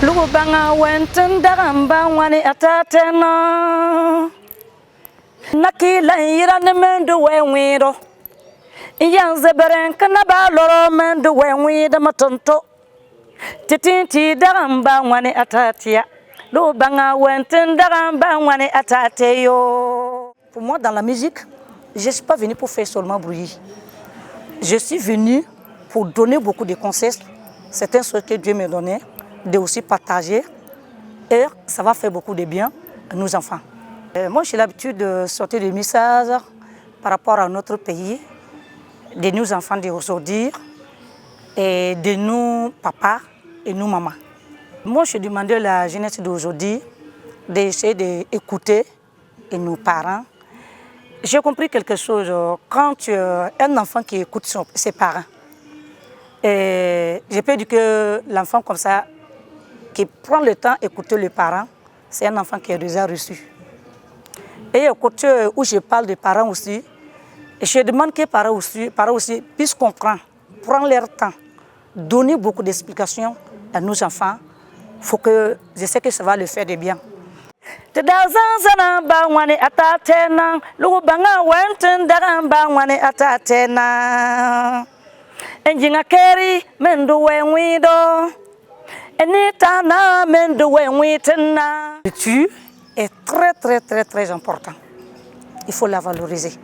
Lubanga wenten daramba wani atatena Nakila irane mendu wenwido Yanze berenka na baloro mendu wenwida matonto Titinti daramba wani atatia Lubanga wenten daramba wani atateyo. Pour moi dans la musique, je ne suis pas venu pour faire seulement bruit. Je suis venu pour donner beaucoup de conseils. C'est un souhait que Dieu me donnait, de aussi partager. Et ça va faire beaucoup de bien à nos enfants. Moi, j'ai l'habitude de sortir des messages par rapport à notre pays, de nos enfants d'aujourd'hui et de nos papas et nos mamans. Moi, je demandais à la jeunesse d'aujourd'hui d'essayer d'écouter nos parents. J'ai compris quelque chose quand tu as un enfant qui écoute ses parents. Et je peux dire que l'enfant comme ça, qui prend le temps d'écouter les parents, c'est un enfant qui est déjà reçu. Et au côté où je parle des parents aussi, je demande que les parents aussi puissent comprendre, prendre leur temps, donner beaucoup d'explications à nos enfants. Faut que je sais que ça va le faire de bien. Tadazana bangwane atatena lubanga wenten daramba ngwane atatena enjinga keri mendu wenwido enitana mendu wenwitena. Tu est très important. Il faut la valoriser.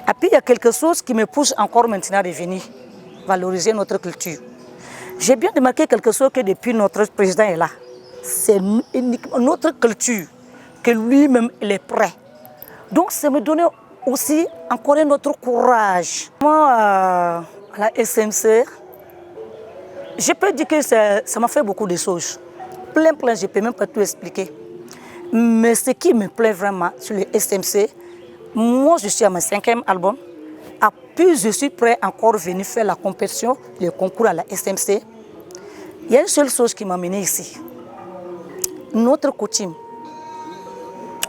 Et puis il y a quelque chose qui me pousse encore maintenant de venir valoriser notre culture. J'ai bien remarqué quelque chose que depuis notre président est là. C'est notre culture que lui-même il est prêt. Donc ça me donne aussi encore notre courage. Moi, à la SMC, je peux dire que ça m'a fait beaucoup de choses. Plein, je ne peux même pas tout expliquer. Mais ce qui me plaît vraiment sur le SMC, moi je suis à mon 5e album. Et puis je suis prêt encore à venir faire la compétition, le concours à la SMC. Il y a une seule chose qui m'a amené ici. Notre coutume.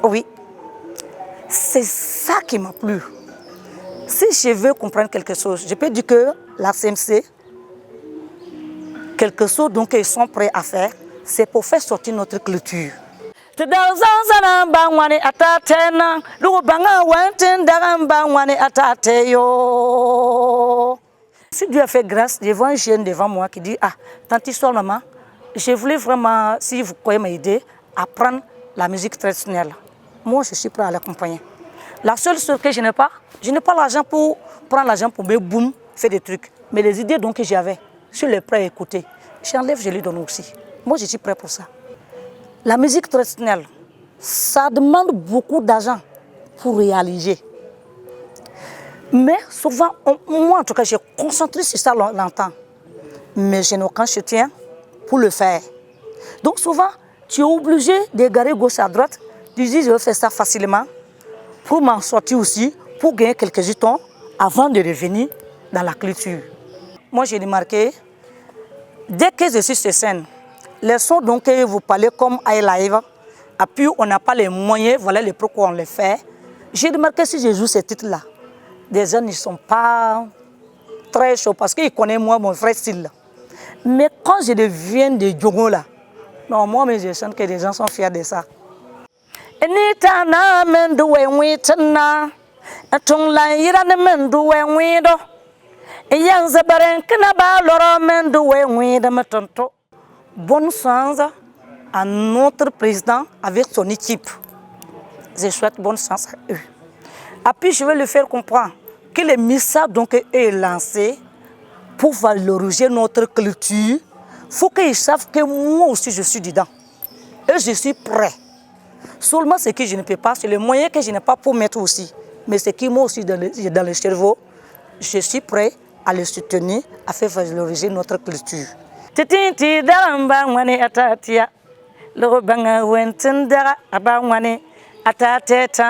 Oui, c'est ça qui m'a plu. Si je veux comprendre quelque chose, je peux dire que la CMC, quelque chose donc ils sont prêts à faire, c'est pour faire sortir notre culture. Si Dieu a fait grâce, je vois un jeune devant moi qui dit « Ah, tante soeur maman, je voulais vraiment, si vous pouvez m'aider, à apprendre la musique traditionnelle. » Moi, je suis prêt à l'accompagner. La seule chose que je n'ai pas l'argent pour prendre l'argent pour me boum, faire des trucs. Mais les idées donc que j'avais, je suis prêt à écouter. J'enlève, je lui donne aussi. Moi, je suis prêt pour ça. La musique traditionnelle, ça demande beaucoup d'argent pour réaliser. Mais souvent, moi en tout cas, j'ai concentré sur ça longtemps. Mais je n'ai aucun soutien pour le faire. Donc souvent, tu es obligé d'égarer gauche à droite. Tu dis, je vais faire ça facilement pour m'en sortir aussi, pour gagner quelques jetons avant de revenir dans la culture. Moi, j'ai remarqué, dès que je suis sur scène, les sons donc que vous parlez comme iLive, et puis on n'a pas les moyens, voilà le pourquoi on les fait. J'ai remarqué si je joue ces titres-là, des gens ne sont pas très chauds parce qu'ils connaissent moi mon vrai style. Mais quand je deviens de Djogo là, non, moi je sens que les gens sont fiers de ça. Enitana mendu wenwitena atungla irane mendu wenwido yanze berenka baloro mendu wenwida matonto. Bonne chance à notre président avec son équipe. Je souhaite bonne chance à eux. Et puis je vais le faire comprendre que les messages donc est lancé pour valoriser notre culture. Il faut qu'ils savent que moi aussi je suis dedans. Et je suis prêt. Seulement ce que je ne peux pas, c'est le moyen que je n'ai pas pour mettre aussi. Mais ce qui moi aussi dans le cerveau, je suis prêt à le soutenir, à faire valoriser notre culture. Titinti daramba ngwane atatia lobanga wenten dara abangwane atateta.